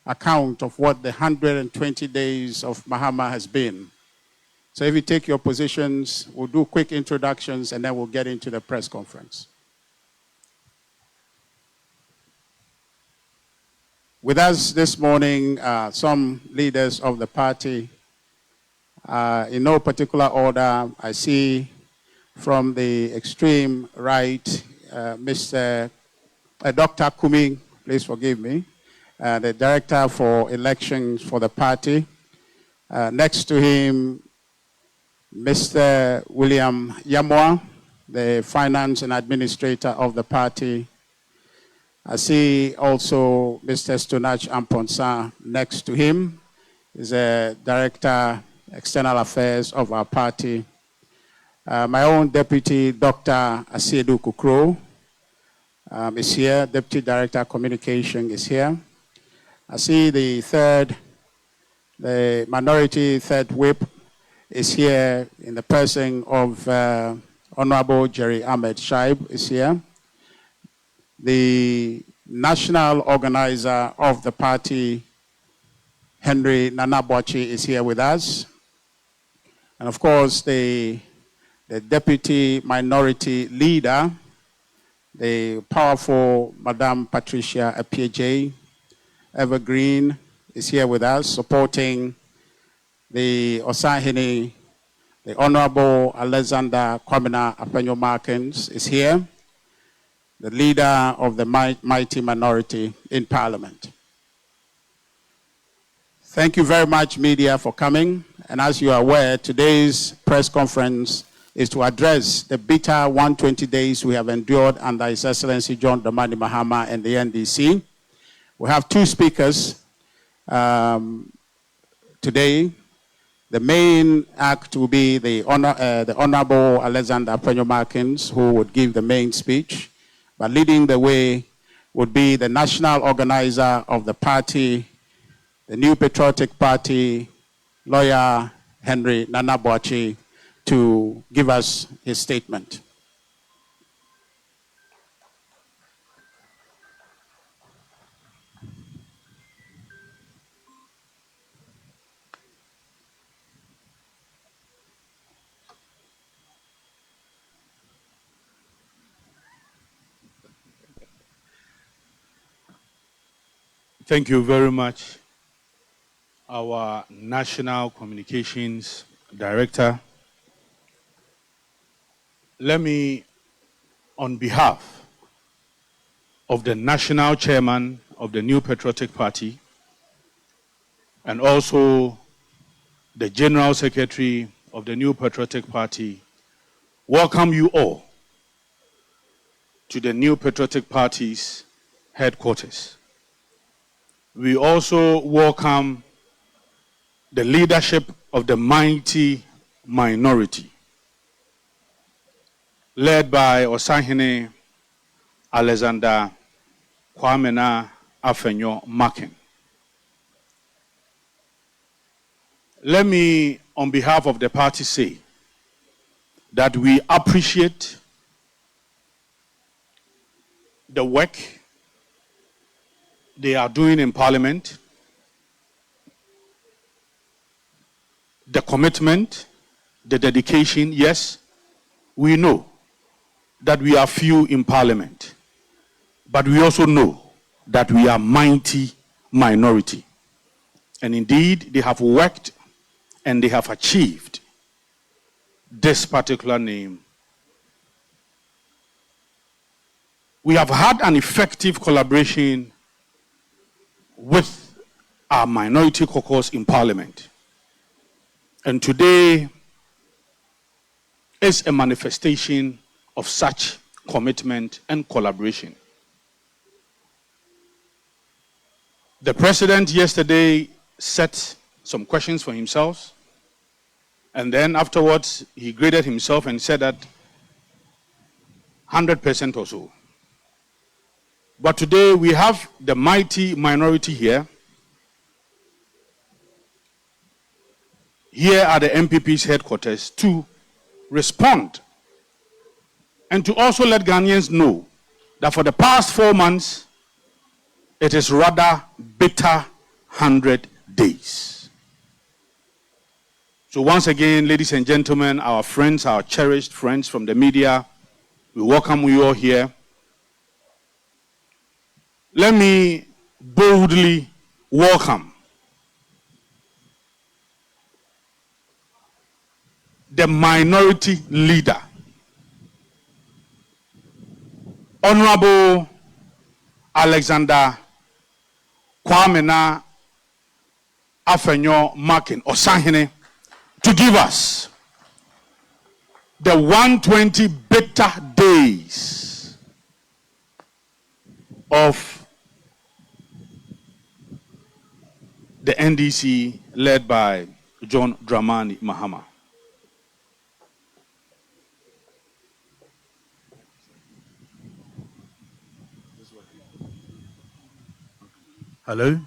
account of what the 120 days of Mahama has been. So if you take your positions, we'll do quick introductions and then we'll get into the press conference. With us this morning, some leaders of the party. In no particular order, I see from the extreme right, Dr. Kumi, please forgive me, the Director for Elections for the party. Next to him, Mr. William Yamwa, the Finance and Administrator of the party. I see also Mr. Stonach Amponsa next to him. He's a Director, External Affairs of our party. My own Deputy, Dr. Asiedu Kukro, is here. Deputy Director Communication is here. I see the minority third whip is here in the person of Honorable Jerry Ahmed Shaib is here. The national organizer of the party, Henry Nanabochi, is here with us. And of course, the deputy minority leader, the powerful Madame Patricia Apieje Evergreen, is here with us, supporting the Osahini, the Honorable Alexander Kwamina Apenyo-Markins is here, the leader of the mighty minority in Parliament. Thank you very much, media, for coming. And as you are aware, today's press conference is to address the bitter 120 days we have endured under His Excellency John Dramani Mahama and the NDC. We have two speakers today. The main act will be the Honorable Alexander Apenyo-Markins, who would give the main speech. But leading the way would be the national organizer of the party, the New Patriotic Party, lawyer Henry Nanabochi, to give us his statement. Thank you very much, our National Communications Director. Let me, on behalf of the National Chairman of the New Patriotic Party and also the General Secretary of the New Patriotic Party, welcome you all to the New Patriotic Party's headquarters. We also welcome the leadership of the mighty minority, led by Osahene Alexander Kwamina Apenyo-Markins. Let me, on behalf of the party, say that we appreciate the work they are doing in Parliament, the commitment, the dedication. Yes, we know that we are few in Parliament, but we also know that we are mighty minority. And indeed, they have worked and they have achieved this particular name. We have had an effective collaboration with our minority caucus in Parliament. And today is a manifestation of such commitment and collaboration. The President yesterday set some questions for himself, and then afterwards he graded himself and said that 100% or so. But today we have the mighty minority here. Here at the MPP's headquarters to respond and to also let Ghanaians know that for the past 4 months, it is rather bitter 100 days. So once again, ladies and gentlemen, our friends, our cherished friends from the media, we welcome you all here. Let me boldly welcome the minority leader, Honorable Alexander Kwamena Afenyo Makin Osahene, to give us the 120 better days of the NDC led by John Dramani Mahama. Hello?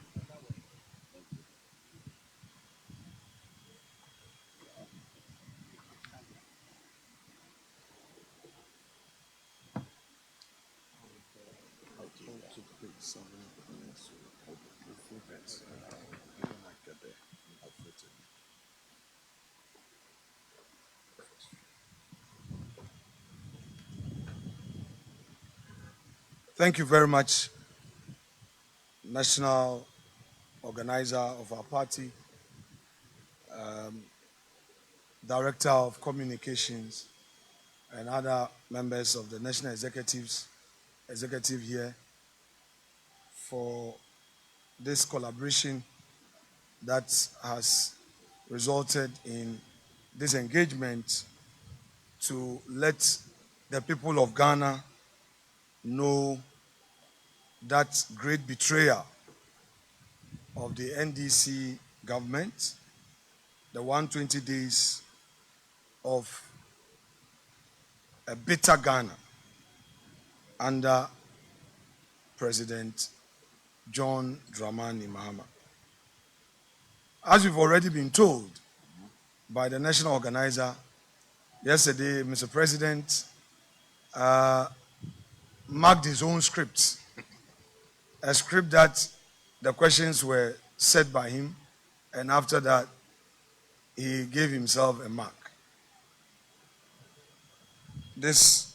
Thank you very much, national organizer of our party, director of communications, and other members of the national executive here for this collaboration that has resulted in this engagement to let the people of Ghana know that great betrayal of the NDC government, the 120 days of a bitter Ghana under President John Dramani Mahama. As we've already been told by the national organizer, yesterday, Mr. President marked his own script, a script that the questions were set by him, and after that, he gave himself a mark. This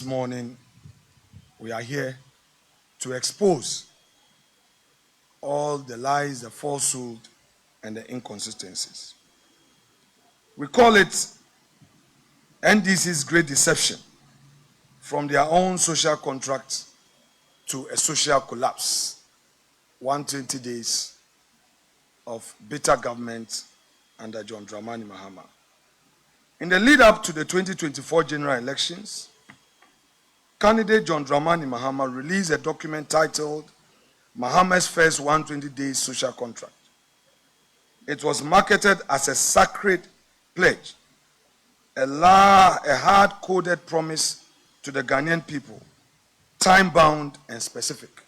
morning, we are here to expose all the lies, the falsehood, and the inconsistencies. We call it NDC's great deception, from their own social contract to a social collapse. 120 days of bitter government under John Dramani Mahama. In the lead up to the 2024 general elections, candidate John Dramani Mahama released a document titled Mahama's First 120 Days Social Contract. It was marketed as a sacred pledge, a hard-coded promise to the Ghanaian people, time-bound and specific.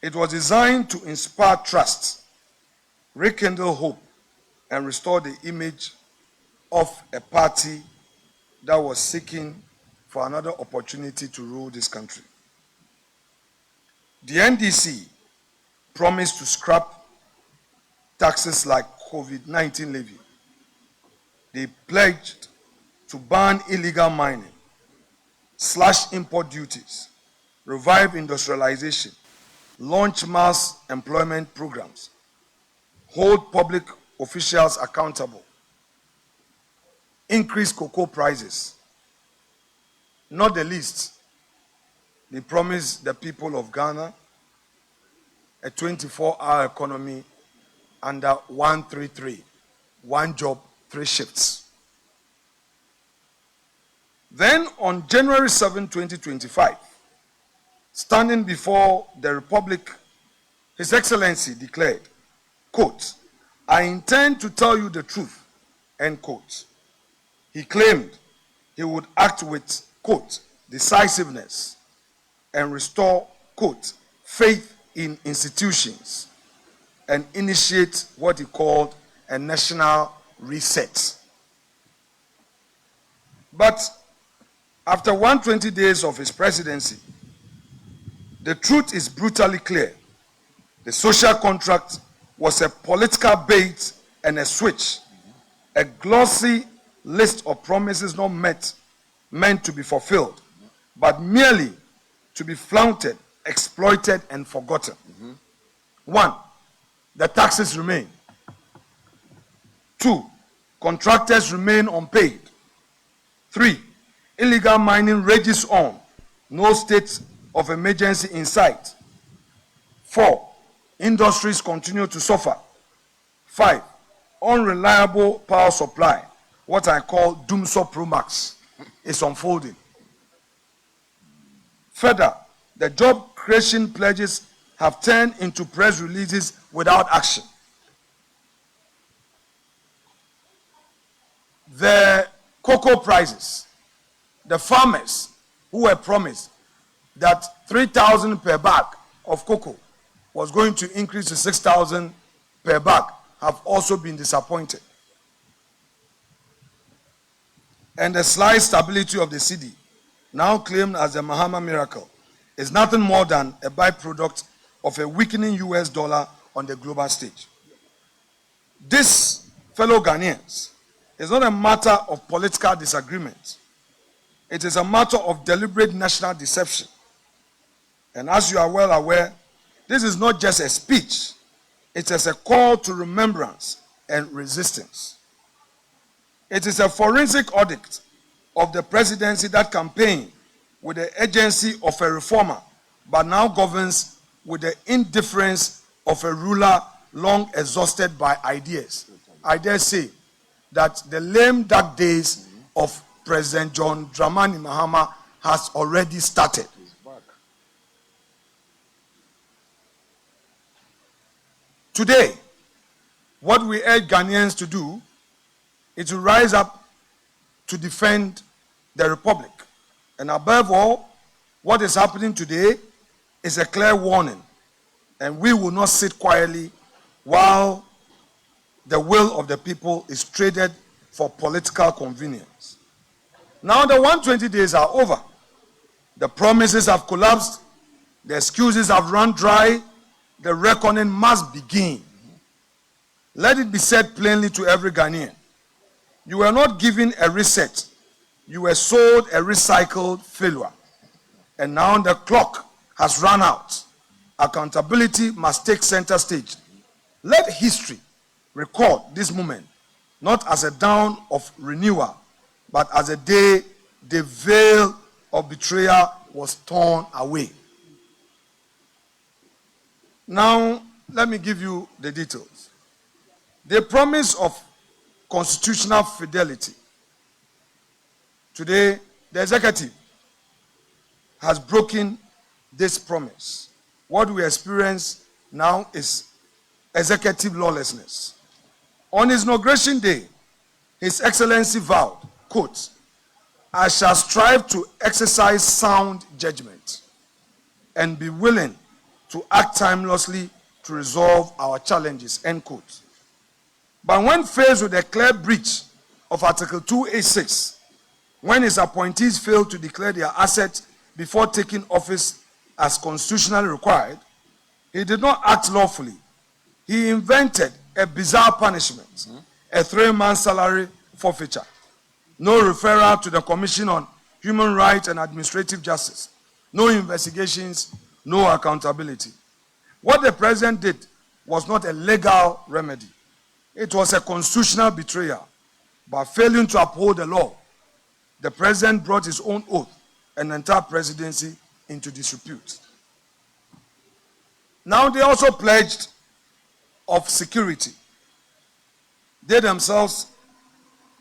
It was designed to inspire trust, rekindle hope, and restore the image of a party that was seeking for another opportunity to rule this country. The NDC promised to scrap taxes like COVID-19 levy. They pledged to ban illegal mining, slash import duties, revive industrialization, launch mass employment programs, hold public officials accountable, increase cocoa prices. Not the least, they promised the people of Ghana a 24-hour economy under 133, one job, 3 shifts. Then on January 7, 2025, standing before the Republic, His Excellency declared, quote, "I intend to tell you the truth," end quote. He claimed he would act with, quote, "decisiveness and restore," quote, "faith in institutions and initiate what he called a national reset." But after 120 days of his presidency, the truth is brutally clear. The social contract was a political bait and a switch, a glossy list of promises not meant to be fulfilled, but merely to be flaunted, exploited, and forgotten. 1, the taxes remain. 2, contractors remain unpaid. 3, illegal mining rages on, no state of emergency in sight. 4, industries continue to suffer. 5, unreliable power supply, what I call Doomsday Pro Max, is unfolding. Further, the job creation pledges have turned into press releases without action. The cocoa prices, the farmers who were promised that 3,000 per bag of cocoa was going to increase to 6,000 per bag, have also been disappointed. And the slight stability of the cedi, now claimed as the Mahama miracle, is nothing more than a byproduct of a weakening US dollar on the global stage. This, fellow Ghanaians, is not a matter of political disagreement. It is a matter of deliberate national deception. And as you are well aware, this is not just a speech, it is a call to remembrance and resistance. It is a forensic audit of the presidency that campaigned with the agency of a reformer, but now governs with the indifference of a ruler long exhausted by ideas. I dare say that the lame dark days of President John Dramani Mahama has already started. Today, what we urge Ghanaians to do is to rise up to defend the Republic. And above all, what is happening today is a clear warning. And we will not sit quietly while the will of the people is traded for political convenience. Now the 120 days are over. The promises have collapsed. The excuses have run dry. The reckoning must begin. Let it be said plainly to every Ghanaian. You were not given a reset. You were sold a recycled failure. And now the clock has run out. Accountability must take center stage. Let history record this moment, not as a dawn of renewal, but as a day the veil of betrayal was torn away. Now, let me give you the details. The promise of constitutional fidelity. Today, the executive has broken this promise. What we experience now is executive lawlessness. On his inauguration day, His Excellency vowed, quote, "I shall strive to exercise sound judgment and be willing to act timelessly to resolve our challenges," end quote. But when faced with a clear breach of Article 286, when his appointees failed to declare their assets before taking office as constitutionally required, he did not act lawfully. He invented a bizarre punishment, a 3-month salary forfeiture, no referral to the Commission on Human Rights and Administrative Justice, no investigations, no accountability. What the president did was not a legal remedy. It was a constitutional betrayal. By failing to uphold the law, the president brought his own oath and the entire presidency into disrepute. Now they also pledged of security. They themselves,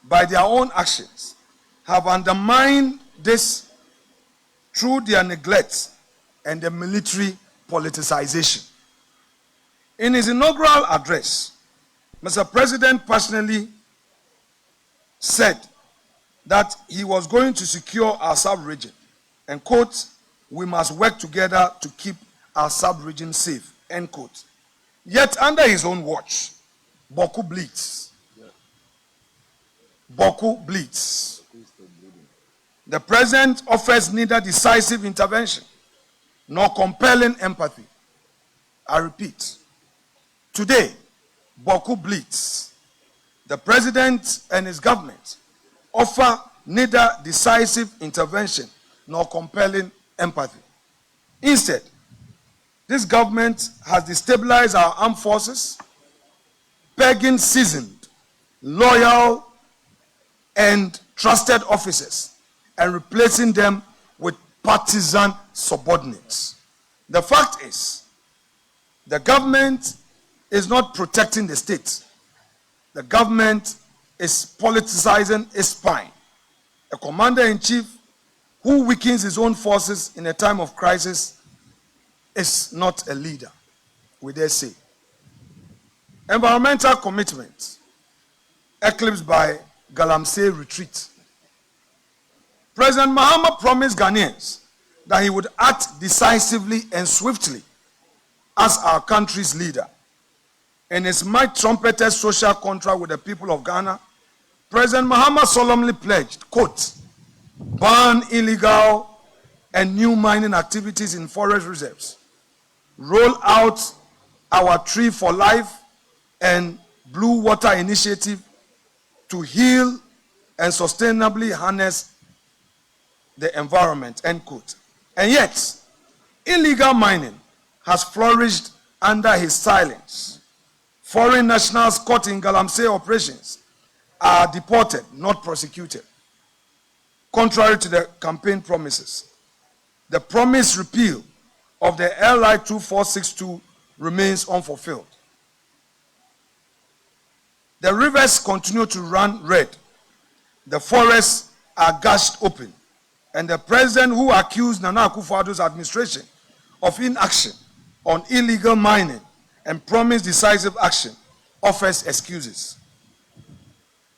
by their own actions, have undermined this through their neglect and the military politicization. In his inaugural address, Mr. President personally said that he was going to secure our sub-region and, quote, "We must work together to keep our sub-region safe," end quote. Yet under his own watch, Boku bleeds. Boku bleeds. The president offers neither decisive intervention nor compelling empathy. I repeat, today, Boku bleeds. The president and his government offer neither decisive intervention nor compelling empathy. Instead, this government has destabilized our armed forces, pegging seasoned, loyal, and trusted officers and replacing them with partisan subordinates. The fact is, the government is not protecting the state. The government is politicizing its spine. A commander-in-chief who weakens his own forces in a time of crisis is not a leader, we dare say. Environmental commitment eclipsed by Galamsey retreat. President Mahama promised Ghanaians that he would act decisively and swiftly as our country's leader. In his might-trumpeted social contract with the people of Ghana, President Mahama solemnly pledged, quote, ban illegal and new mining activities in forest reserves, roll out our Tree for Life and Blue Water Initiative to heal and sustainably harness the environment, end quote. And yet, illegal mining has flourished under his silence. Foreign nationals caught in Galamsey operations are deported, not prosecuted, contrary to the campaign promises. The promised repeal of the LI 2462 remains unfulfilled. The rivers continue to run red. The forests are gashed open. And the president who accused Nana Akufo-Addo's administration of inaction on illegal mining and promised decisive action offers excuses.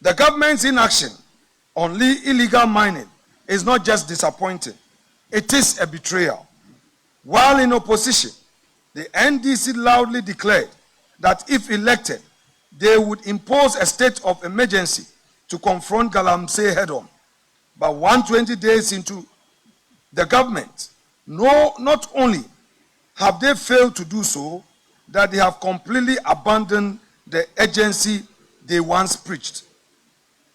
The government's inaction on illegal mining is not just disappointing, it is a betrayal. While in opposition, the NDC loudly declared that if elected, they would impose a state of emergency to confront Galamsey head-on. But 120 days into the government, not only have they failed to do so, that they have completely abandoned the agency they once preached.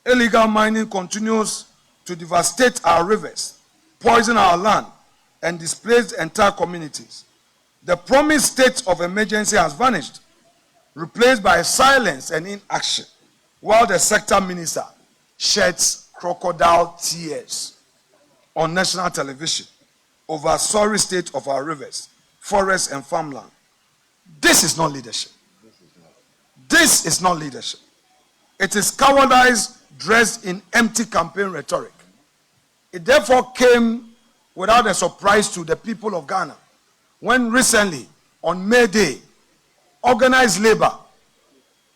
Illegal mining continues to devastate our rivers, poison our land, and displace entire communities. The promised state of emergency has vanished, replaced by silence and inaction, while the sector minister sheds crocodile tears on national television over a sorry state of our rivers, forests, and farmland. This is not leadership. This is not leadership. It is cowardice dressed in empty campaign rhetoric. It therefore came without a surprise to the people of Ghana when recently, on May Day, organized labor,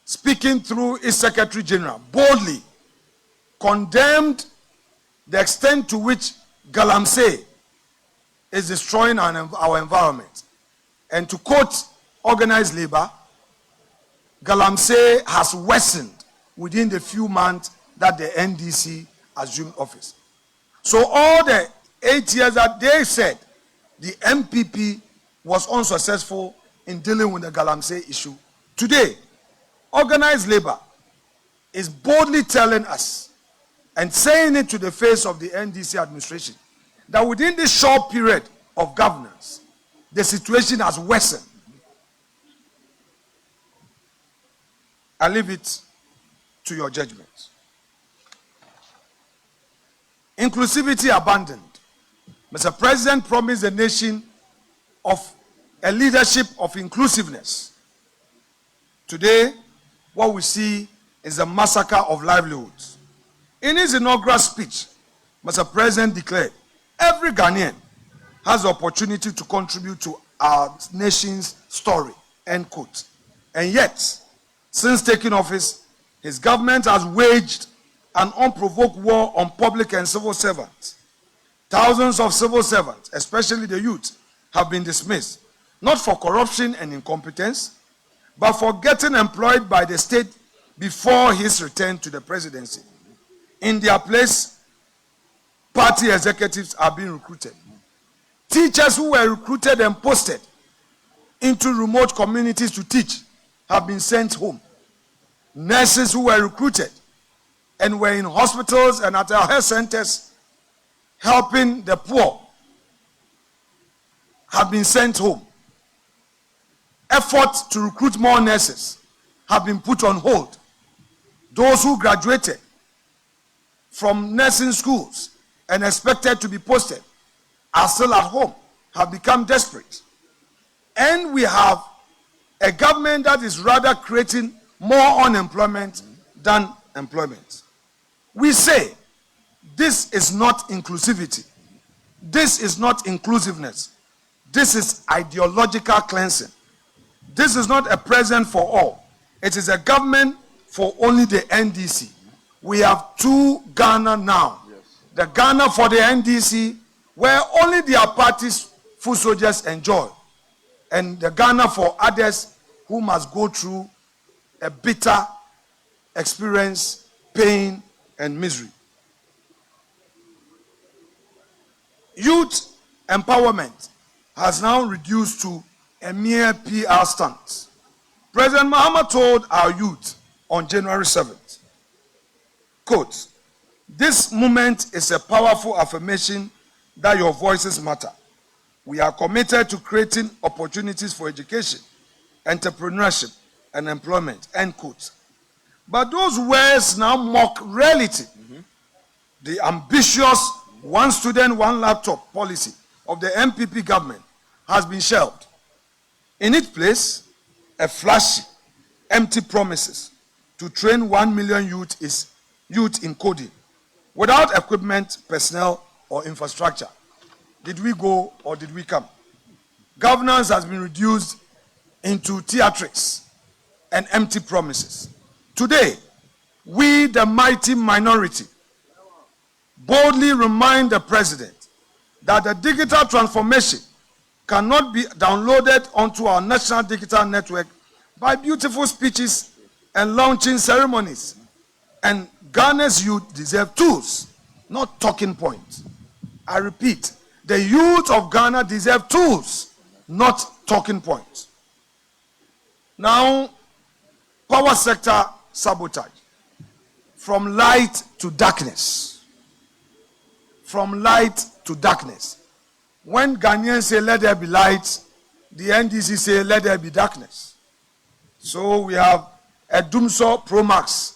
speaking through its Secretary General, boldly condemned the extent to which Galamsey is destroying our environment. And to quote organized labor, Galamsey has worsened within the few months that the NDC assumed office. So all the 8 years that they said the MPP was unsuccessful in dealing with the Galamsey issue, today, organized labor is boldly telling us and saying it to the face of the NDC administration that within this short period of governance, the situation has worsened. I leave it to your judgment. Inclusivity abandoned. Mr. President promised the nation of a leadership of inclusiveness. Today, what we see is a massacre of livelihoods. In his inaugural speech, Mr. President declared, every Ghanaian has the opportunity to contribute to our nation's story, end quote. And yet, since taking office, his government has waged an unprovoked war on public and civil servants. Thousands of civil servants, especially the youth, have been dismissed, not for corruption and incompetence, but for getting employed by the state before his return to the presidency. In their place, party executives are being recruited. Teachers who were recruited and posted into remote communities to teach have been sent home. Nurses who were recruited and were in hospitals and at our health centers helping the poor have been sent home. Efforts to recruit more nurses have been put on hold. Those who graduated from nursing schools and expected to be posted are still at home, have become desperate. And we have a government that is rather creating more unemployment than employment. We say this is not inclusivity. This is not inclusiveness. This is ideological cleansing. This is not a present for all. It is a government for only the NDC. We have two Ghana now. Yes. The Ghana for the NDC, where only their party's foot soldiers enjoy, and the Ghana for others who must go through a bitter experience, pain, and misery. Youth empowerment has now reduced to a mere PR stunt. President Mahama told our youth on January 7th, quote, "This moment is a powerful affirmation that your voices matter. We are committed to creating opportunities for education, entrepreneurship, and employment," end quote. But those words now mock reality. The ambitious one student, one laptop policy of the MPP government has been shelved. In its place, a flashy, empty promises to train 1 million youth in coding without equipment, personnel, or infrastructure. Did we go or did we come? Governance has been reduced into theatrics and empty promises. Today, we, the mighty minority, boldly remind the president that the digital transformation cannot be downloaded onto our national digital network by beautiful speeches and launching ceremonies. And Ghana's youth deserve tools, not talking points. I repeat, the youth of Ghana deserve tools, not talking points. Now, power sector sabotage. From light to darkness. From light to darkness. When Ghanaians say let there be light, the NDC say let there be darkness. So we have a Dumso Pro Max.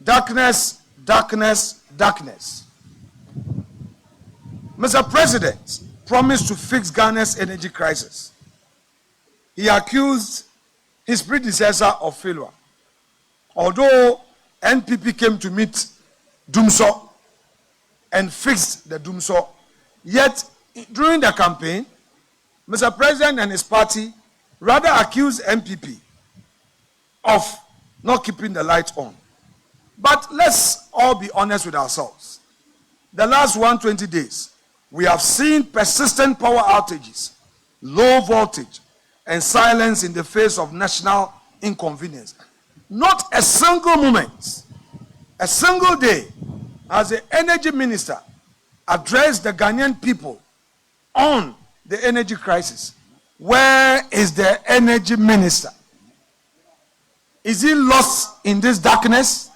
Darkness, darkness, darkness. Mr. President promised to fix Ghana's energy crisis. He accused his predecessor of failure. Although NPP came to meet Dumso and fixed the Dumso, yet during the campaign, Mr. President and his party rather accused NPP of not keeping the light on. But let's all be honest with ourselves. The last 120 days, we have seen persistent power outages, low voltage, and silence in the face of national inconvenience. Not a single moment, a single day, as the energy minister addressed the Ghanaian people on the energy crisis. Where is the energy minister? Is he lost in this darkness?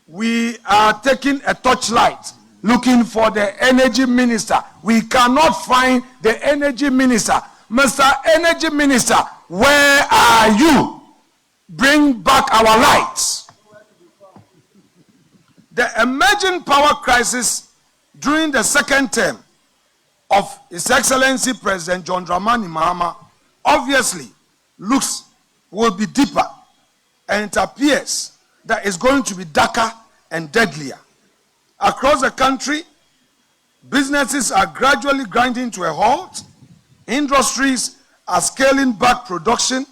We are taking a torchlight looking for the energy minister. We cannot find the energy minister. Mr. Energy Minister, where are you? Bring back our lights. The emerging power crisis during the second term of His Excellency President John Dramani Mahama obviously will be deeper, and it appears that it's going to be darker and deadlier. Across the country, businesses are gradually grinding to a halt, industries are scaling back production,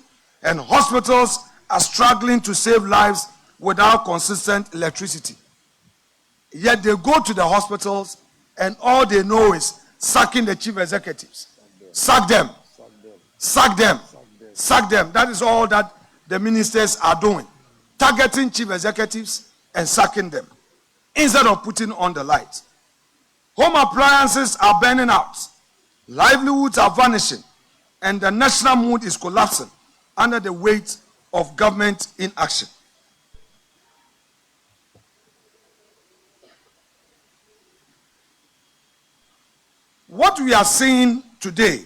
and hospitals are struggling to save lives without consistent electricity. Yet they go to the hospitals and all they know is sacking the chief executives. Sack them. Sack them. Sack them. That is all that the ministers are doing. Targeting chief executives and sacking them instead of putting on the light. Home appliances are burning out. Livelihoods are vanishing. and the national mood is collapsing under the weight of government inaction. What we are seeing today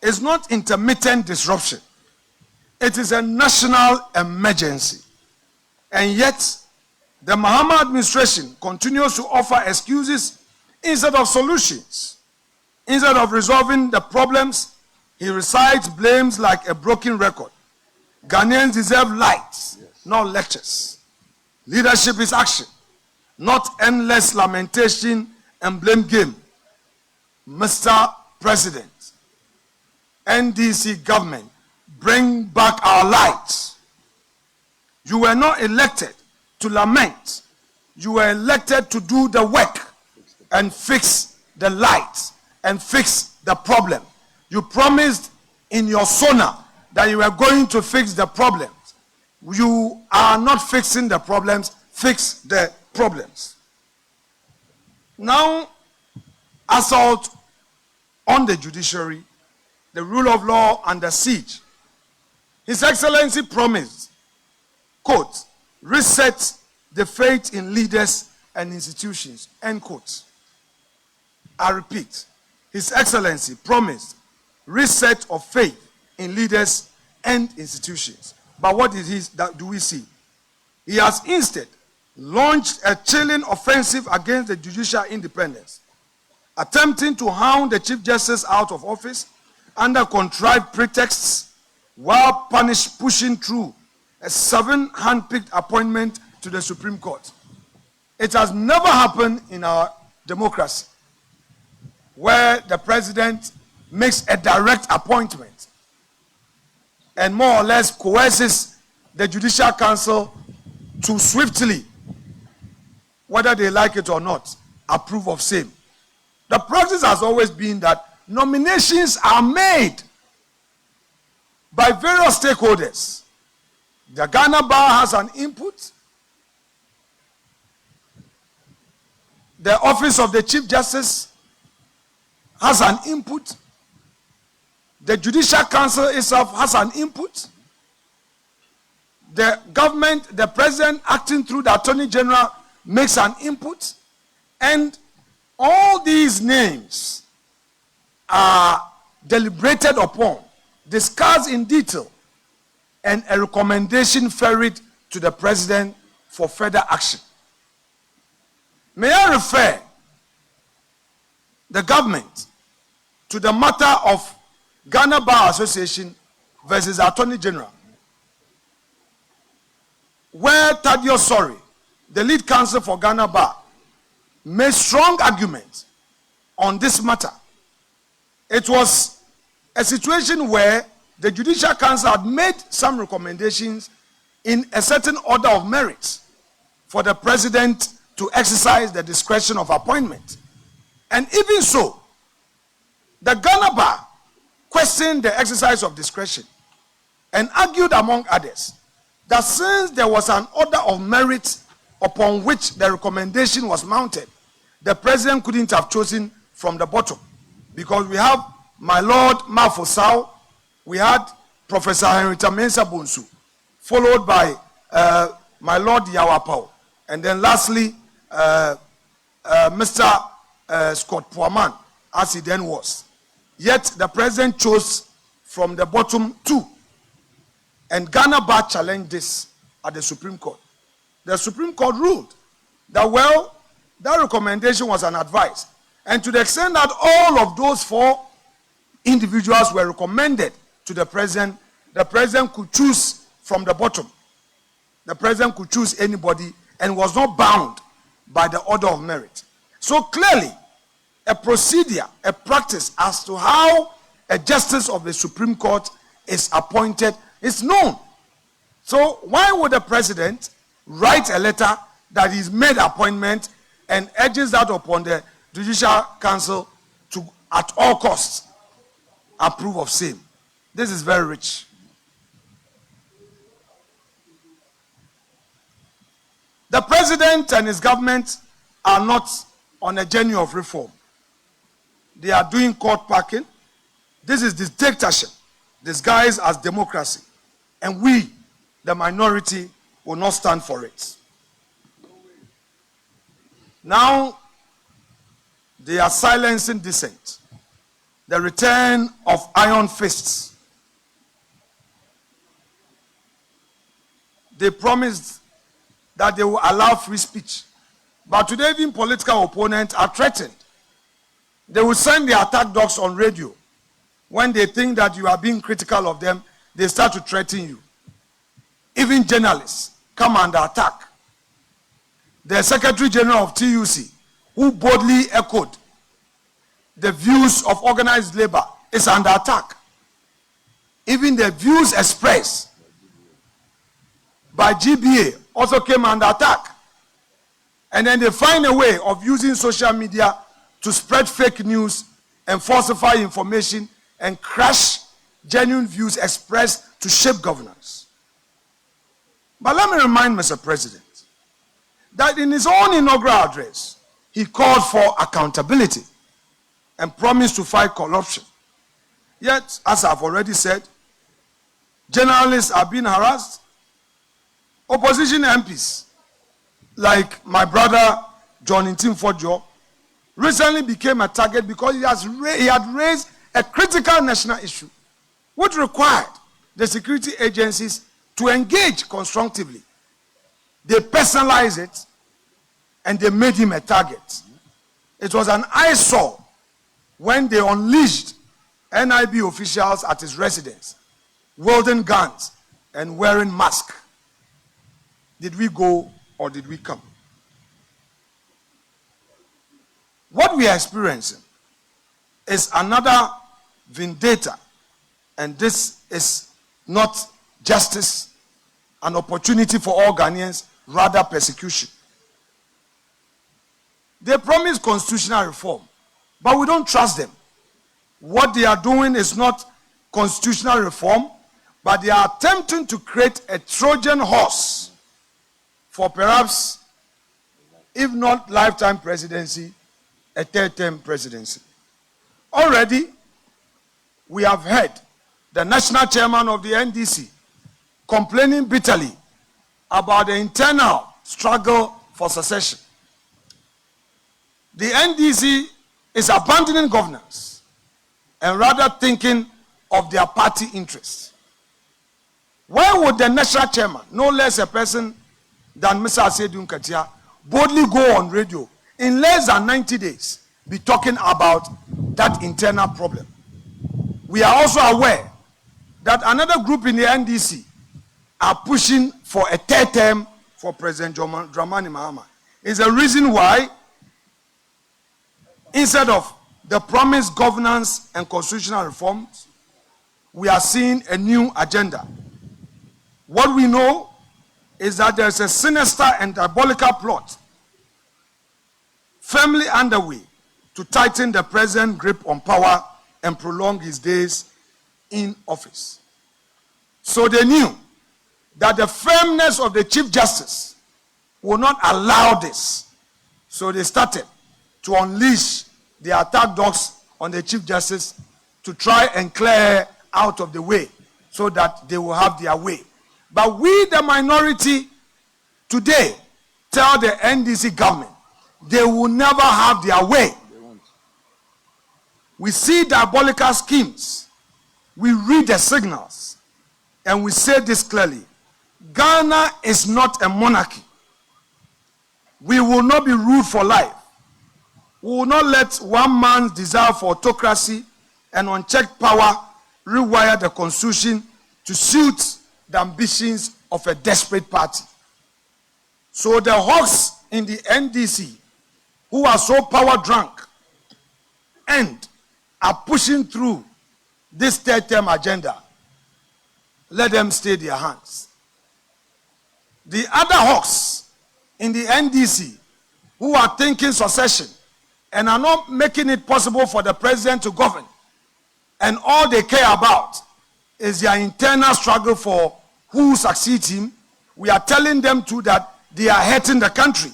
is not intermittent disruption. It is a national emergency. And yet, the Mahama administration continues to offer excuses instead of solutions. Instead of resolving the problems, he recites blames like a broken record. Ghanaians deserve lights, not lectures. Leadership is action, not endless lamentation and blame game. Mr. President, NDC government, bring back our lights. You were not elected to lament. You were elected to do the work and fix the lights and fix the problem. You promised in your sona that you were going to fix the problems. You are not fixing the problems. Fix the problems. Now, assault on the judiciary, the rule of law under siege. His Excellency promised, quote, reset the faith in leaders and institutions, end quote. I repeat, His Excellency promised reset of faith in leaders and institutions. But what do we see? He has instead launched a chilling offensive against the judicial independence, attempting to hound the Chief Justice out of office under contrived pretexts while pushing through a 7 hand-picked appointment to the Supreme Court. It has never happened in our democracy where the president makes a direct appointment and more or less coerces the Judicial Council to swiftly, whether they like it or not, approve of same. The practice has always been that nominations are made by various stakeholders. The Ghana Bar has an input. The Office of the Chief Justice has an input. The Judicial Council itself has an input. The government, the president acting through the Attorney General makes an input. And all these names are deliberated upon, discussed in detail, and a recommendation ferried to the president for further action. May I refer the government to the matter of Ghana Bar Association versus Attorney General, where Thaddeus Sori, the lead counsel for Ghana Bar, made strong arguments on this matter. It was a situation where the Judicial Council had made some recommendations in a certain order of merit for the president to exercise the discretion of appointment. And even so, the Ghana Bar questioned the exercise of discretion and argued, among others, that since there was an order of merit upon which the recommendation was mounted, the president couldn't have chosen from the bottom, because we have my Lord Mafosau, we had Professor Henrietta Mensah Bonsu, followed by my Lord Yawapao, and then lastly Mr. Scott Poorman, as he then was. Yet the president chose from the bottom 2, and Ghana Bar challenged this at the Supreme Court. The Supreme Court ruled that, well, that recommendation was an advice. And to the extent that all of those 4 individuals were recommended to the president could choose from the bottom. The president could choose anybody and was not bound by the order of merit. So clearly, a procedure, a practice as to how a justice of the Supreme Court is appointed is known. So why would the president write a letter that he's made appointment and urges that upon the Judicial Council to, at all costs, approve of same? This is very rich. The president and his government are not on a journey of reform. They are doing court packing. This is dictatorship disguised as democracy. And we, the minority, will not stand for it. Now, they are silencing dissent. The return of iron fists. They promised that they will allow free speech. But today, even political opponents are threatened. They will send their attack dogs on radio. When they think that you are being critical of them, they start to threaten you. Even journalists come under attack. The Secretary General of TUC, who boldly echoed the views of organized labor, is under attack. Even the views expressed by GBA also came under attack. And then they find a way of using social media to spread fake news and falsify information and crush genuine views expressed to shape governance. But let me remind Mr. President that in his own inaugural address, he called for accountability and promised to fight corruption. Yet, as I've already said, journalists are being harassed. Opposition MPs, like my brother John Dramani recently became a target because he had raised a critical national issue, which required the security agencies to engage constructively. They personalized it and they made him a target. It was an eyesore when they unleashed NIB officials at his residence, wielding guns and wearing masks. Did we go or did we come? What we are experiencing is another vendetta, and this is not justice, an opportunity for all Ghanaians, rather persecution. They promise constitutional reform, but we don't trust them. What they are doing is not constitutional reform, but they are attempting to create a Trojan horse for perhaps, if not lifetime presidency, a third-term presidency. Already, we have heard the national chairman of the NDC complaining bitterly about the internal struggle for succession. The NDC is abandoning governance and rather thinking of their party interests. Why would the national chairman, no less a person than Mr. Asedu Nkatia, boldly go on radio in less than 90 days, be talking about that internal problem? We are also aware that another group in the NDC are pushing for a third term for President John Dramani Mahama. It's a reason why, instead of the promised governance and constitutional reforms, we are seeing a new agenda. What we know is that there's a sinister and diabolical plot firmly underway to tighten the president's grip on power and prolong his days in office. So they knew that the firmness of the Chief Justice will not allow this. So they started to unleash the attack dogs on the Chief Justice to try and clear out of the way so that they will have their way. But we, the minority, today tell the NDC government they will never have their way. We see diabolical schemes. We read the signals. And we say this clearly. Ghana is not a monarchy. We will not be ruled for life. We will not let one man's desire for autocracy and unchecked power rewire the constitution to suit the ambitions of a desperate party. So the hawks in the NDC who are so power drunk and are pushing through this third-term agenda, let them stay their hands. The other hawks in the NDC who are thinking succession and are not making it possible for the president to govern, and all they care about is their internal struggle for who succeeds him, we are telling them too that they are hurting the country.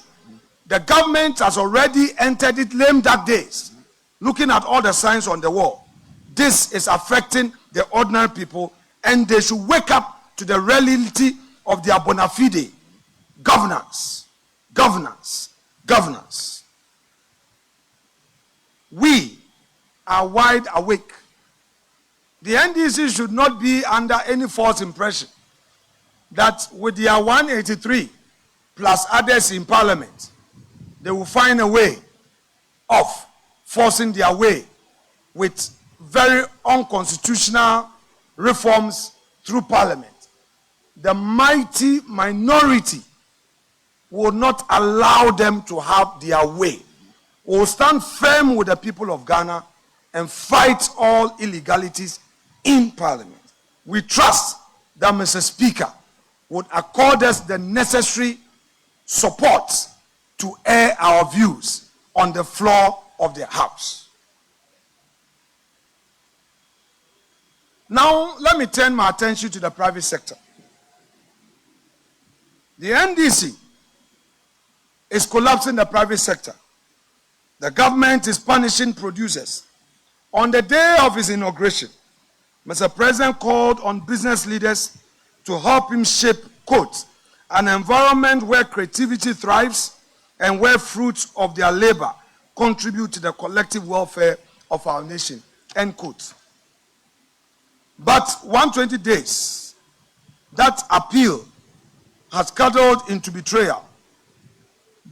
The government has already entered its lame dark days, looking at all the signs on the wall. this is affecting the ordinary people, and they should wake up to the reality of their bona fide governance. Governance. Governance. We are wide awake. The NDC should not be under any false impression that with their 183 plus others in parliament, they will find a way of forcing their way with very unconstitutional reforms through parliament. The mighty minority will not allow them to have their way. We will stand firm with the people of Ghana and fight all illegalities in parliament. We trust that Mr. Speaker would accord us the necessary support to air our views on the floor of the House. Now, let me turn my attention to the private sector. The NDC is collapsing the private sector. The government is punishing producers. On the day of his inauguration, Mr. President called on business leaders to help him shape, quote, an environment where creativity thrives and where fruits of their labor contribute to the collective welfare of our nation, end quote. But 120 days, that appeal has cuddled into betrayal.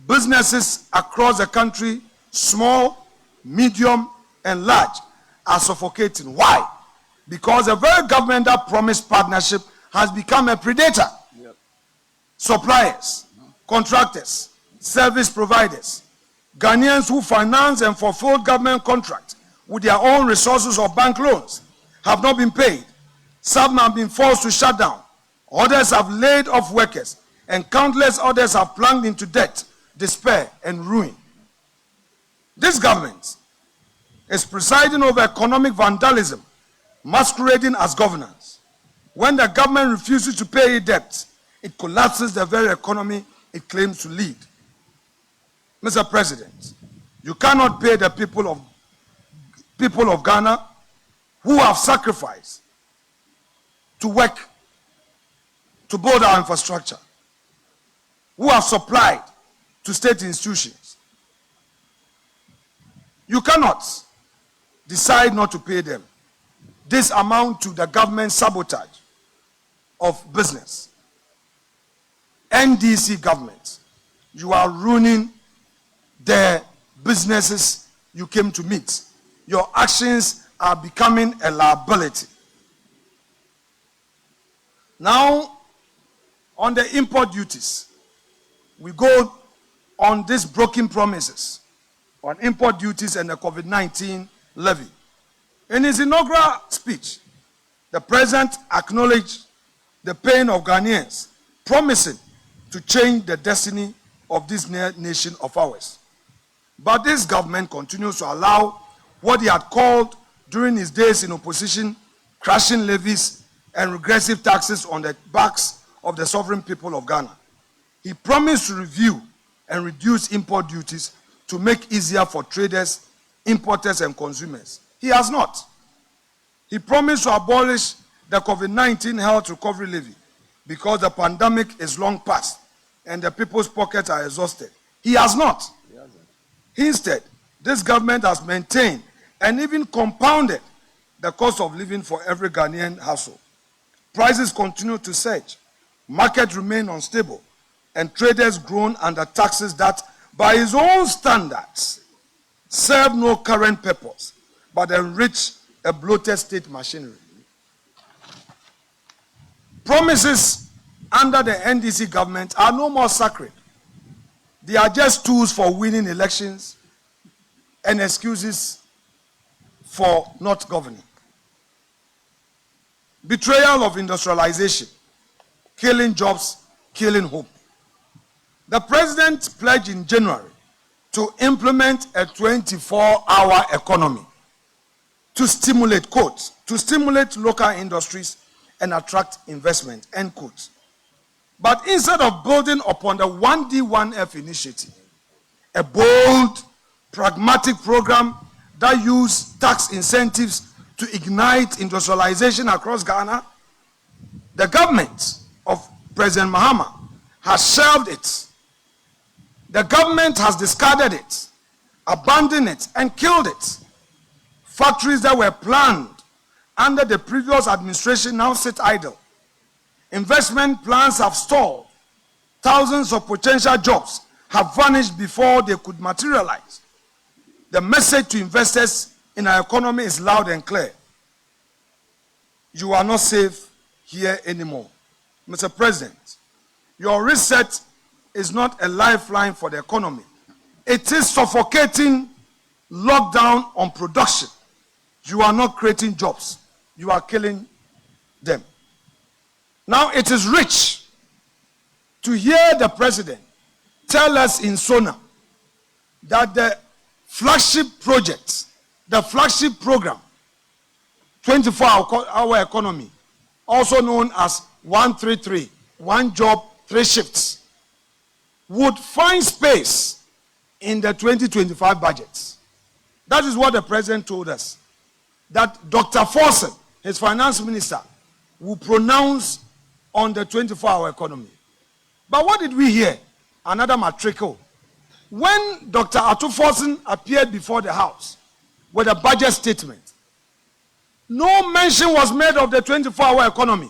Businesses across the country, small, medium, and large, are suffocating. Why? Because the very government that promised partnership has become a predator. Yep. Suppliers, contractors, service providers, Ghanaians who finance and fulfill government contracts with their own resources or bank loans have not been paid. Some have been forced to shut down. Others have laid off workers, and countless others have plunged into debt, despair, and ruin. This government is presiding over economic vandalism, masquerading as governance. When the government refuses to pay its debts, it collapses the very economy it claims to lead. Mr. President, you cannot pay the people of Ghana who have sacrificed to work to build our infrastructure, who have supplied to state institutions. You cannot decide not to pay them. This amounts to the government sabotage of business. NDC government, you are ruining the businesses you came to meet. Your actions are becoming a liability. Now, on the import duties, we go on these broken promises on import duties and the COVID-19 levy. In his inaugural speech, the president acknowledged the pain of Ghanaians, promising to change the destiny of this nation of ours. But this government continues to allow what he had called during his days in opposition, crashing levies and regressive taxes on the backs of the sovereign people of Ghana. He promised to review and reduce import duties to make easier for traders, importers, and consumers. He has not. He promised to abolish the COVID-19 health recovery levy because the pandemic is long past and the people's pockets are exhausted. He has not. Instead, this government has maintained and even compounded the cost of living for every Ghanaian household. Prices continue to surge, markets remain unstable, and traders groan under taxes that, by his own standards, serve no current purpose but enrich a bloated state machinery. Promises under the NDC government are no more sacred. They are just tools for winning elections and excuses for not governing. Betrayal of industrialization, killing jobs, killing hope. The president pledged in January to implement a 24-hour economy to stimulate, quote, to stimulate local industries and attract investment, end quote. But instead of building upon the 1D1F initiative, a bold, pragmatic program that used tax incentives to to ignite industrialization across Ghana, the government of President Mahama has shelved it. The government has discarded it, abandoned it, and killed it. Factories that were planned under the previous administration now sit idle. Investment plans have stalled. Thousands of potential jobs have vanished before they could materialize. The message to investors in our economy is loud and clear. You are not safe here anymore. Mr. President, your reset is not a lifeline for the economy. It is suffocating lockdown on production. You are not creating jobs. You are killing them. Now it is rich to hear the president tell us in Sona that the flagship project, the flagship program, 24-hour economy, also known as 133, one job, 3 shifts, would find space in the 2025 budgets. That is what the president told us. That Dr. Forson, his finance minister, will pronounce on the 24-hour economy. But what did we hear? Another matricle. When Dr. Atu Forson appeared before the House with a budget statement, no mention was made of the 24-hour economy,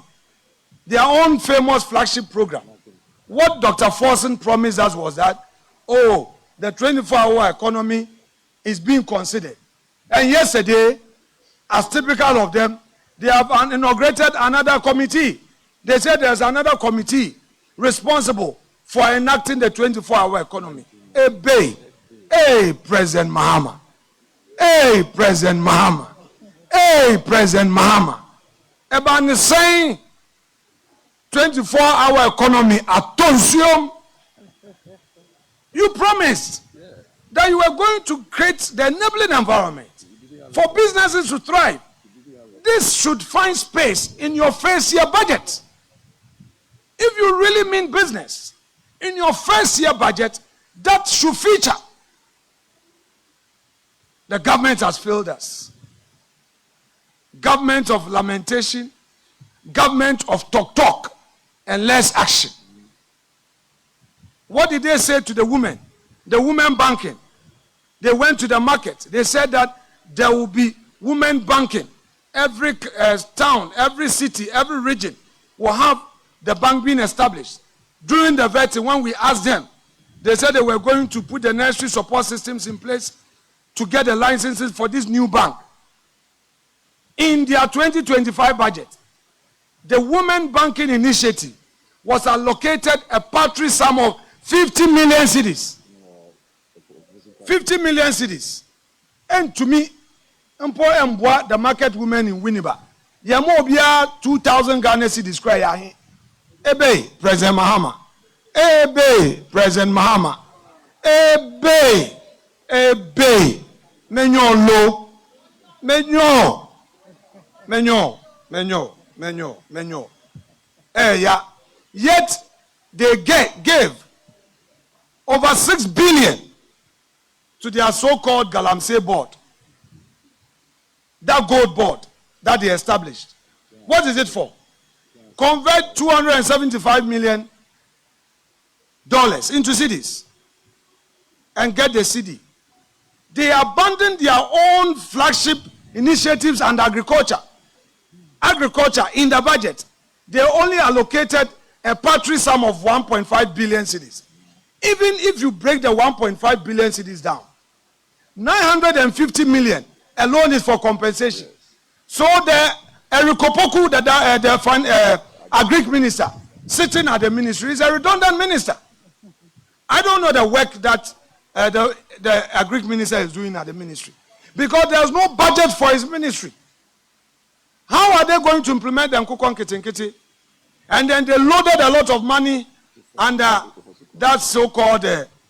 their own famous flagship program. What Dr. Forson promised us was that, oh, the 24-hour economy is being considered. And yesterday, as typical of them, they have inaugurated another committee. They said there's another committee responsible for enacting the 24-hour economy. Hey, President Mahama. Hey, President Mahama. Hey, President Mahama. About the same 24-hour economy at Tonsium, you promised that you were going to create the enabling environment for businesses to thrive. This should find space in your first year budget. If you really mean business, in your first year budget, that should feature. The government has failed us. Government of lamentation, government of talk, and less action. What did they say to the women? The women banking. They went to the market. They said that there will be women banking. Every town, every city, every region will have the bank being established. During the vetting, when we asked them, they said they were going to put the necessary support systems in place to get the licenses for this new bank. In their 2025 budget, the Women Banking Initiative was allocated a paltry sum of 50 million cedis. 50 million cedis. And to me, the market women in Winneba, Yamobia 2,000 Ghana cedis cry. Ebe, President Mahama. Ebe, President Mahama. Ebe, Menyo lo. Menyo. Yeah. Yet they gave over 6 billion to their so-called Galamsey board. That gold board that they established. What is it for? Convert $275 million into cedis and get the cedi. They abandoned their own flagship initiatives and agriculture. Agriculture in the budget, they only allocated a paltry sum of 1.5 billion cedis. Even if you break the 1.5 billion cedis down, 950 million alone is for compensation. So the Erikopoku, the Agric minister, sitting at the ministry, is a redundant minister. I don't know the work that the Agric minister is doing at the ministry, because there's no budget for his ministry. How are they going to implement the Nkukon Kitinkiti? And then they loaded a lot of money under that so-called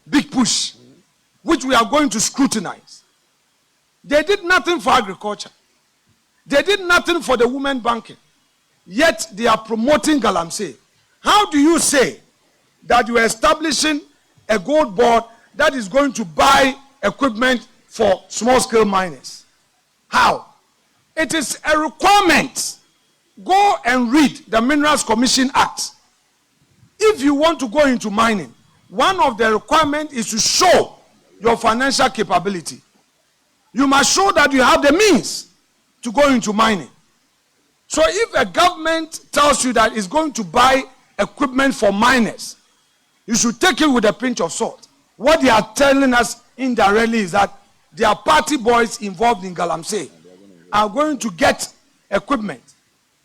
big push, which we are going to scrutinize. They did nothing for agriculture. They did nothing for the women banking. Yet they are promoting Galamsey. How do you say that you are establishing a gold board that is going to buy equipment for small-scale miners? How? It is a requirement. Go and read the Minerals Commission Act. If you want to go into mining, one of the requirements is to show your financial capability. You must show that you have the means to go into mining. So if a government tells you that it's going to buy equipment for miners, you should take it with a pinch of salt. What they are telling us indirectly is that their party boys involved in Galamsey are going to get equipment.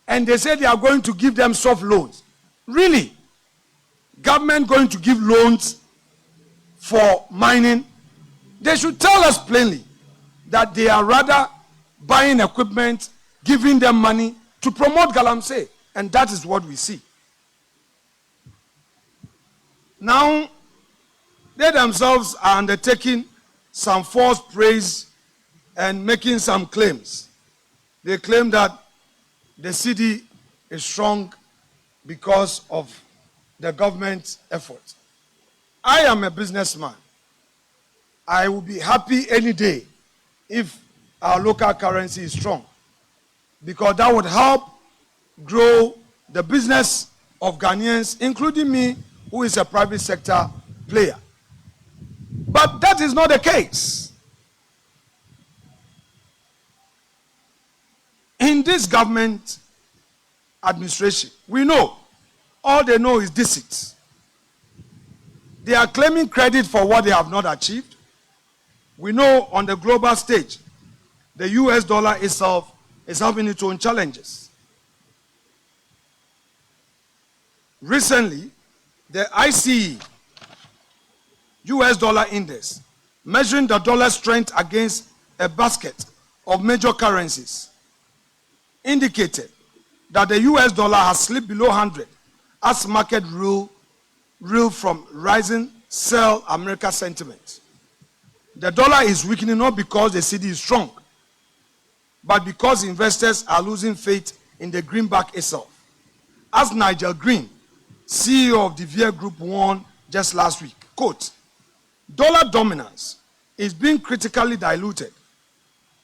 And they say they are going to give them soft loans. Really? Government going to give loans for mining? They should tell us plainly that they are rather buying equipment, giving them money to promote Galamsey. And that is what we see. Now, they themselves are undertaking some false praise and making some claims. They claim that the city is strong because of the government's effort. I am a businessman. I will be happy any day if our local currency is strong, because that would help grow the business of Ghanaians, including me, who is a private sector player. But that is not the case. In this government administration, we know all they know is deceit. They are claiming credit for what they have not achieved. We know on the global stage, the US dollar itself is having its own challenges. Recently, the ICE US dollar index, measuring the dollar strength against a basket of major currencies, indicated that the US dollar has slipped below 100 as market rule from rising sell America sentiment. The dollar is weakening not because the cedi is strong, but because investors are losing faith in the greenback itself. As Nigel Green, CEO of the VIA Group, warned just last week, quote, "Dollar dominance is being critically diluted.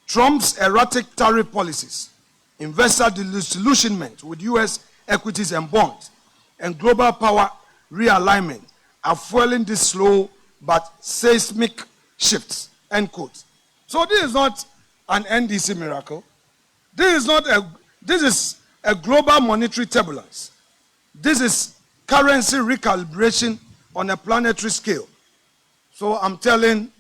Trump's erratic tariff policies, investor disillusionment with US equities and bonds, and global power realignment are fueling this slow but seismic shifts," end quote. So this is not an NDC miracle. This is a global monetary turbulence. This is currency recalibration on a planetary scale. So I'm telling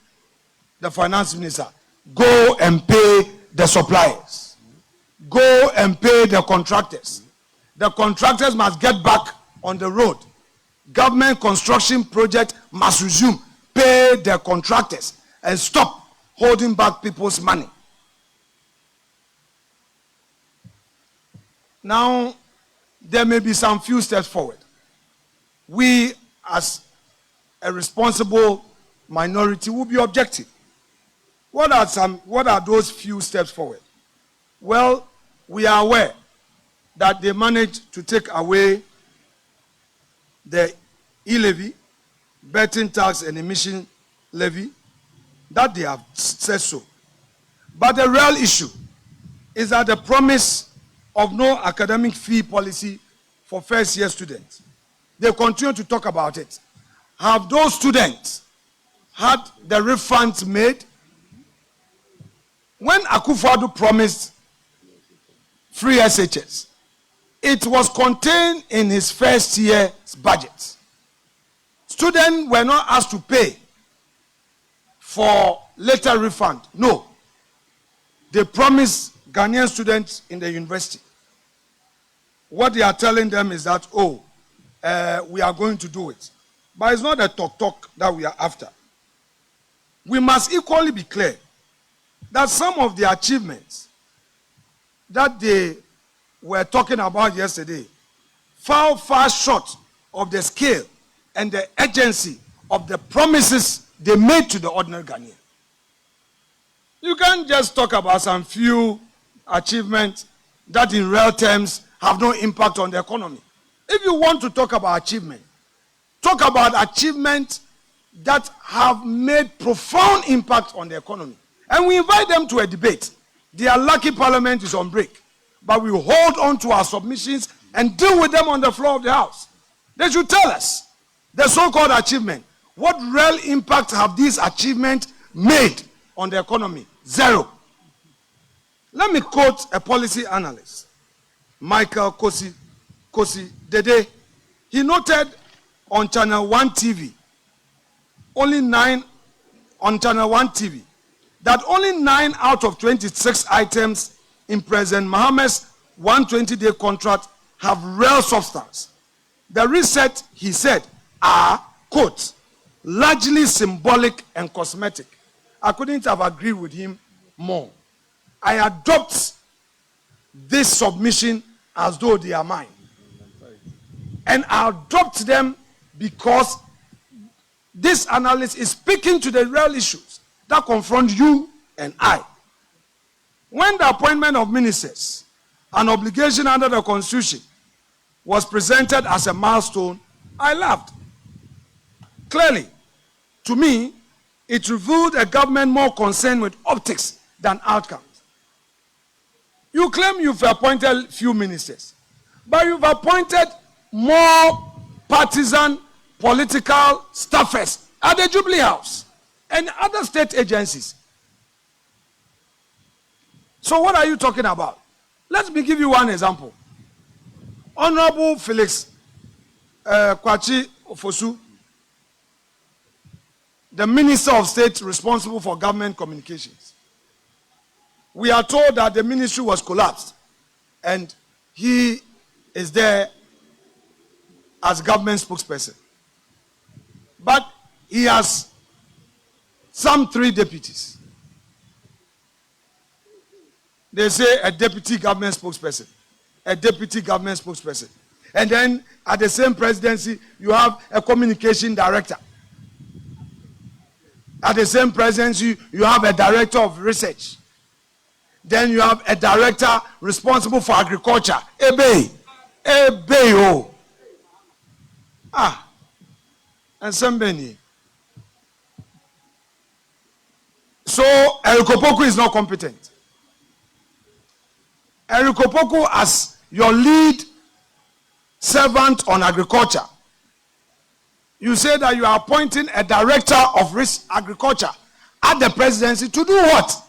the finance minister, go and pay the suppliers. Go and pay the contractors. The contractors must get back on the road. Government construction project must resume. Pay the contractors and stop holding back people's money. Now, there may be some few steps forward. We, as a responsible minority, will be objective. What are those few steps forward? Well, we are aware that they managed to take away the e-levy, betting tax and emission levy, that they have said so. But the real issue is that the promise of no academic fee policy for first-year students. They continue to talk about it. Have those students had the refunds made? When Akufo-Addo promised free SHS, it was contained in his first year's budget. Students were not asked to pay for later refund. No. They promised Ghanaian students in the university. What they are telling them is that, we are going to do it. But it's not a talk that we are after. We must equally be clear that some of the achievements that they were talking about yesterday fell far short of the scale and the urgency of the promises they made to the ordinary Ghanaian. You can't just talk about some few achievements that in real terms have no impact on the economy. If you want to talk about achievement, talk about achievements that have made profound impact on the economy. And we invite them to a debate. Their lucky parliament is on break. But we hold on to our submissions and deal with them on the floor of the House. They should tell us the so-called achievement. What real impact have these achievements made on the economy? Zero. Let me quote a policy analyst, Michael Kosi Dede. He noted on Channel 1 TV, that only 9 out of 26 items in President Mahama's 120-day contract have real substance. The reset, he said, are, quote, largely symbolic and cosmetic. I couldn't have agreed with him more. I adopt this submission as though they are mine. And I adopt them because this analyst is speaking to the real issues that confront you and I. When the appointment of ministers, an obligation under the Constitution, was presented as a milestone, I laughed. Clearly, to me, it revealed a government more concerned with optics than outcomes. You claim you've appointed few ministers, but you've appointed more partisan political staffers at the Jubilee House and other state agencies. So what are you talking about? Let me give you one example. Honorable Felix Kwachi Ofosu, the Minister of State responsible for government communications. We are told that the ministry was collapsed and he is there as government spokesperson. But he has some 3 deputies. They say a deputy government spokesperson, a deputy government spokesperson. And then at the same presidency, you have a communication director. At the same presidency, you have a director of research. Then you have a director responsible for agriculture. Ebe. And somebody. So Erikopoku is not competent. Erikopoku, as your lead servant on agriculture, you say that you are appointing a director of agriculture at the presidency to do what?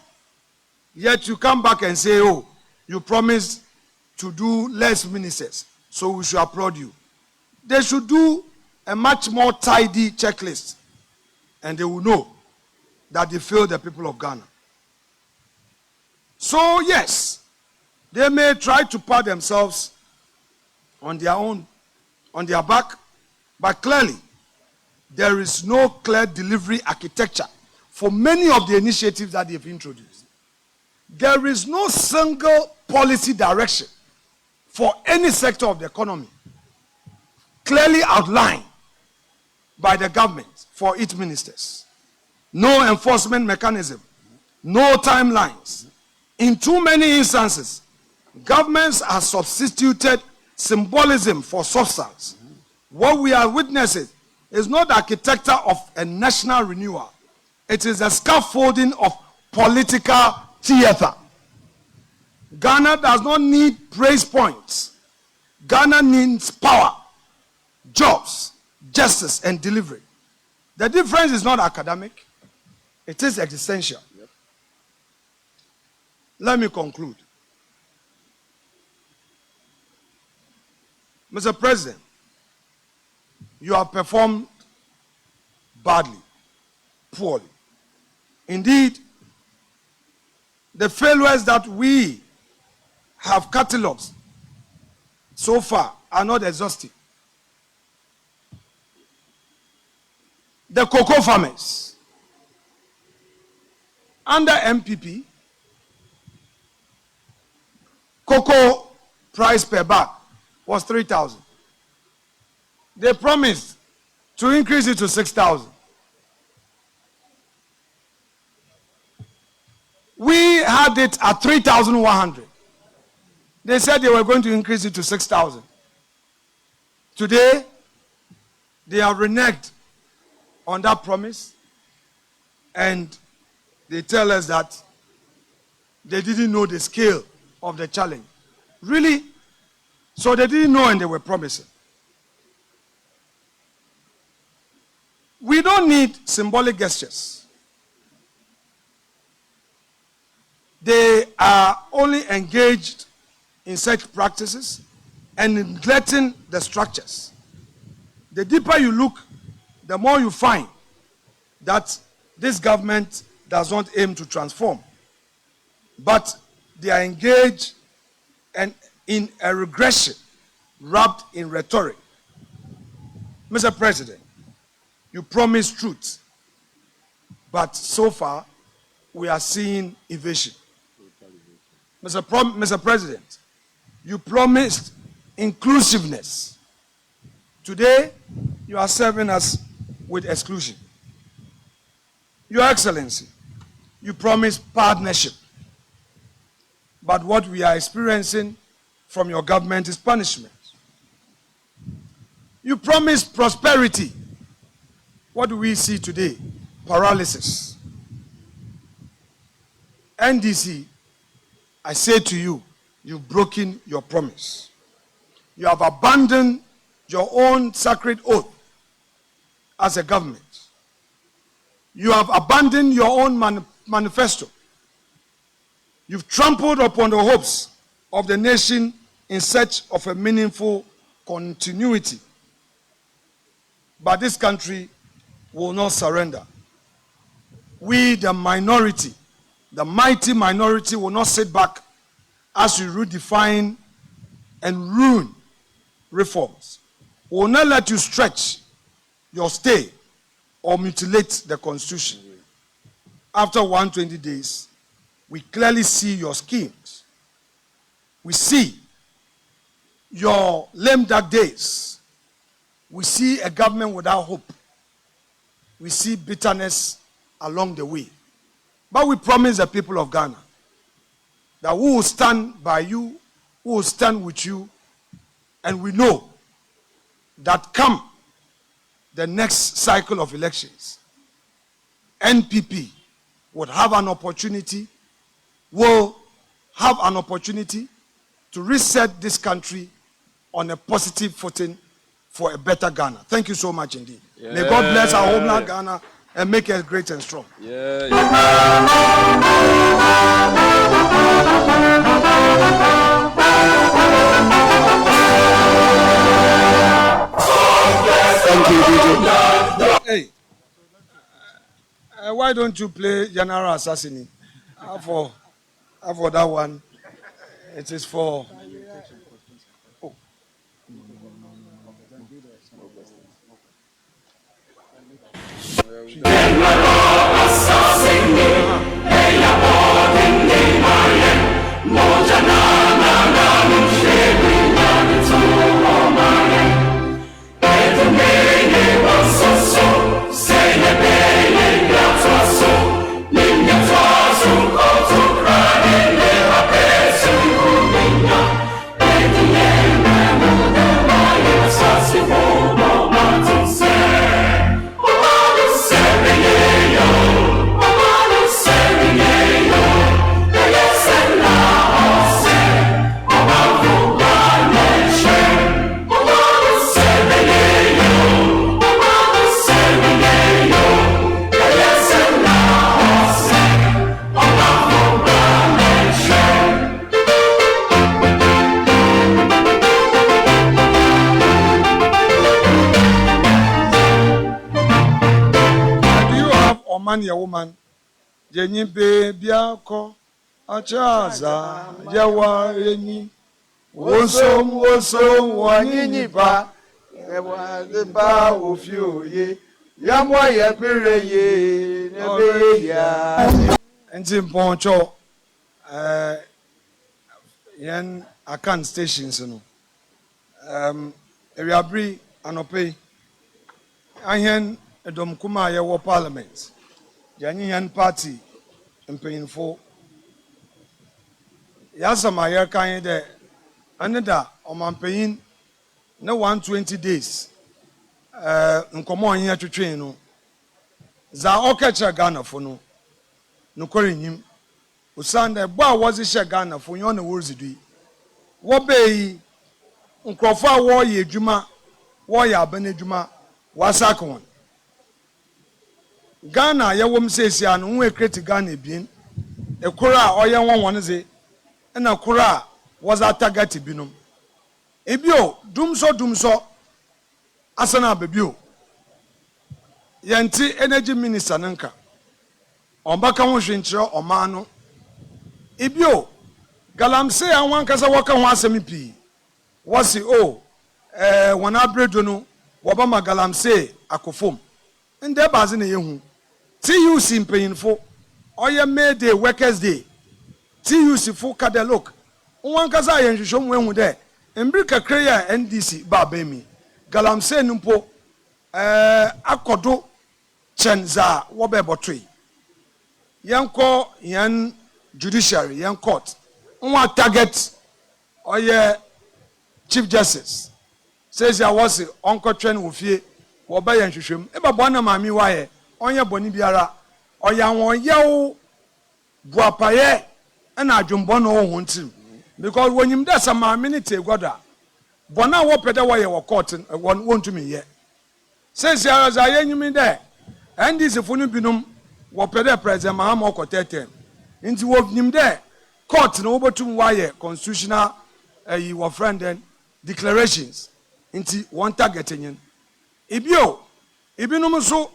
Yet you come back and say, oh, you promised to do less ministers, so we should applaud you. They should do a much more tidy checklist, and they will know that they failed the people of Ghana. So yes, they may try to pat themselves on their own, on their back, but clearly there is no clear delivery architecture for many of the initiatives that they've introduced. There is no single policy direction for any sector of the economy clearly outlined by the government for its ministers. No enforcement mechanism, no timelines. In too many instances, governments have substituted symbolism for substance. What we are witnessing is not the architecture of a national renewal. It is a scaffolding of political theater. Ghana does not need praise points. Ghana needs power, jobs, justice, and delivery. The difference is not academic. It is existential. Yep. Let me conclude. Mr. President, you have performed badly, poorly. Indeed, the failures that we have catalogued so far are not exhaustive. The cocoa farmers, under MPP, cocoa price per bag was 3,000. They promised to increase it to 6,000. We had it at 3,100. They said they were going to increase it to 6,000. Today, they have reneged on that promise, and they tell us that they didn't know the scale of the challenge. Really? So they didn't know and they were promising. We don't need symbolic gestures. They are only engaged in such practices and neglecting the structures. The deeper you look, the more you find that this government does not aim to transform, but they are engaged in a regression wrapped in rhetoric. Mr. President, you promised truth, but so far we are seeing evasion. Mr. President, you promised inclusiveness. Today, you are serving us with exclusion. Your Excellency, you promised partnership. But what we are experiencing from your government is punishment. You promised prosperity. What do we see today? Paralysis. NDC, I say to you, you've broken your promise. You have abandoned your own sacred oath as a government. You have abandoned your own manifesto. You've trampled upon the hopes of the nation in search of a meaningful continuity. But this country will not surrender. We, the minority, the mighty minority, will not sit back as we redefine and ruin reforms. We will not let you stretch your stay or mutilate the Constitution. After 120 days, we clearly see your schemes. We see your lame duck days. We see a government without hope. We see bitterness along the way. But we promise the people of Ghana that we will stand by you, we will stand with you, and we know that come the next cycle of elections, NPP will have an opportunity to reset this country on a positive footing for a better Ghana. Thank you so much indeed. Yeah. May God bless our homeland Ghana and make us great and strong. Yeah. Thank you, DJ. Hey, why don't you play General Assassin? For that one, it is for. Oh. Your woman, Jenny baby, Achaza, Yawa, Yeni, Wosom, Waninipa, the bar of you, ye, Yamwaya, Pere, Nebeya, and Tim Poncho, Yan Akan stations, Eriabri, Anope, Ayan, Dom Kumaya, war parliament. Janinian party in painful. Yasama kind there. Another on my pain, no 120 days. Come on here to train. Za okacha Ghana for no calling him. Usande boy was a Ghana for yon words do. What bay Uncrofa war ye Juma, war ya Benejuma, Wasakon. Ghana, ya woman says ya no way create Ghana being a Kura or ya one is it, and a Kura was a target binum. Ebio, dumso, asana bebio. Yanti energy minister nanka. Ombaka wonshinchiro omano. Ebio, galamse anwan kasa waka ho asemi pi. Wasi wana bredo no, wabama galamse akofom. Nde bazi ne yehu. TUC mpanyinfo, oye May Day, Workers Day. TUC fo kada look. Nwan kasa yenhwehwem wehu de. Mbirika kreya NDC ba bemi. Galamse numpo akodo chenza wobe botwe. Yanko yan judiciary, yan court. Nwa target oye Chief Justice. Says ya wasi onko tren wofie woba yan hwehwem. Eba bwana mami waye onye boni biara oya won yewo buapaye na adwumbo no ho ntim. Because when you do some minute goda, bona wo pede wo ye wo court won to me ye. Says ya za ye nyumi de, and this funu binum wo pede president Mahama ko tete. Nti wo nyim de court no wo botum wa ye constitutional your friend then declarations. Nti one target nyen. Ibio ibinum so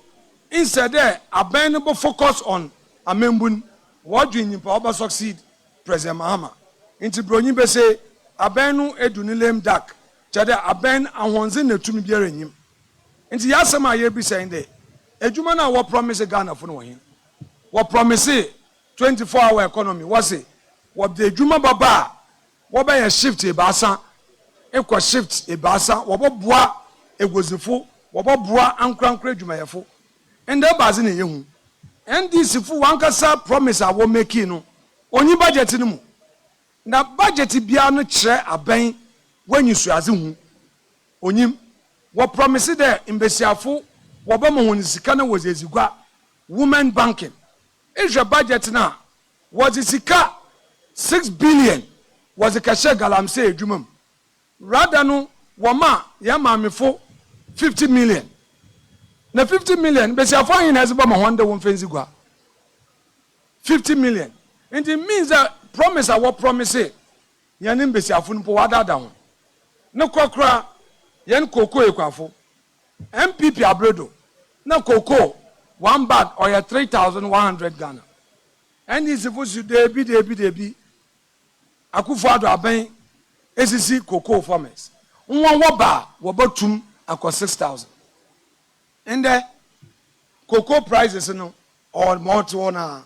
instead there abenable focus on amembun what do you pa succeed president Mahama. Inti bronyi be say abenu eduni lem dak chade aben ahonze na tumi biara nyim inti yasema ye bi say nde ejuma na wo promise Ghana fo no wo hin wo promise 24-hour economy wo say wo de ejuma baba wo be ye shift e baasa ekwa shift e baasa wo boboa egozifo wo boboa ankrankra ejuma yefo ende baazi ne yehu NDC fu wankasa promise a wo make no onyi budget no mu na budget bia no kire aban wanyi suaze hu onyim wo promise there imbesiafo wo ba mo hon sika na wozezigwa women banking is budget na was sika 6 billion was a kashe galamse edwumam rather no wo ma ya mamefo 50 million na 50 million besiafo yin na ezeba mo honda wo mfenzigwa 50 million and it means that promise a what promise it yanim besi afunu po wada da ho ne kokra yen koko ekwafo MPP abredo na koko one bag or 3,100 Ghana and is supposed to debi akufo ado aben esisi koko farmers won wo ba wo batum akọ 6,000 and the cocoa prices no or more to na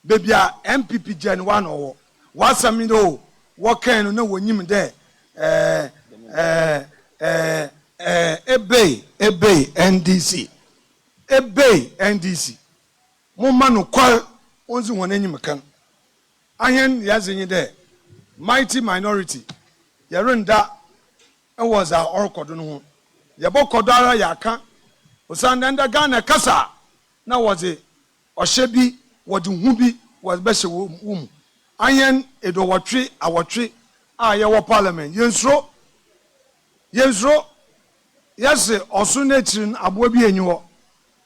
baby MPP Gen 1 or what's a minute what can no wonyim there ebay NDC mo manu kwal onzi won anyim kan ahen yazenyi there mighty minority yerenda e was our orkodo no ho yebokodo ara yaka osanda Ghana kasa na was e ohyebi wodi hu bi was be wum ayen edo awotwe a ye wo parliament yensro yese osu na tirin abo bi enyiwo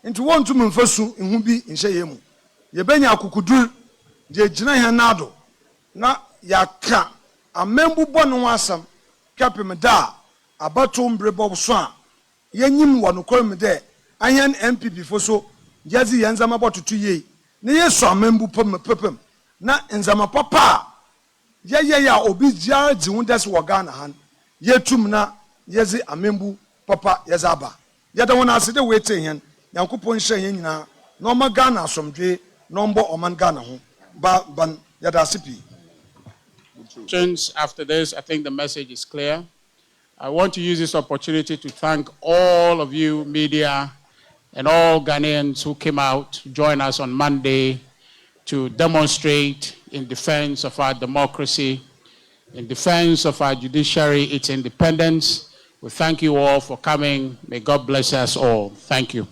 nti wontu mfasu hu bi nhye yemu ye benya akukudur je gina he nado na yaka amembu bonu asam kapem da abato mbrebo so a yenyim wono kwem de ayen MPP fo so yazi yanzama botutu ye ne yeso amembu pepem na nzama papa ya obi jia di hundes wo Ghana han yetum na yezi amembu papa yazaba yada wona asede wete hen yankopon hye hen nyina no ma Ghana asomdwe no mbo oman Ghana ho ban yada sipi. After this, I think the message is clear. I want to use this opportunity to thank all of you media and all Ghanaians who came out to join us on Monday to demonstrate in defense of our democracy, in defense of our judiciary, its independence. We thank you all for coming. May God bless us all. Thank you.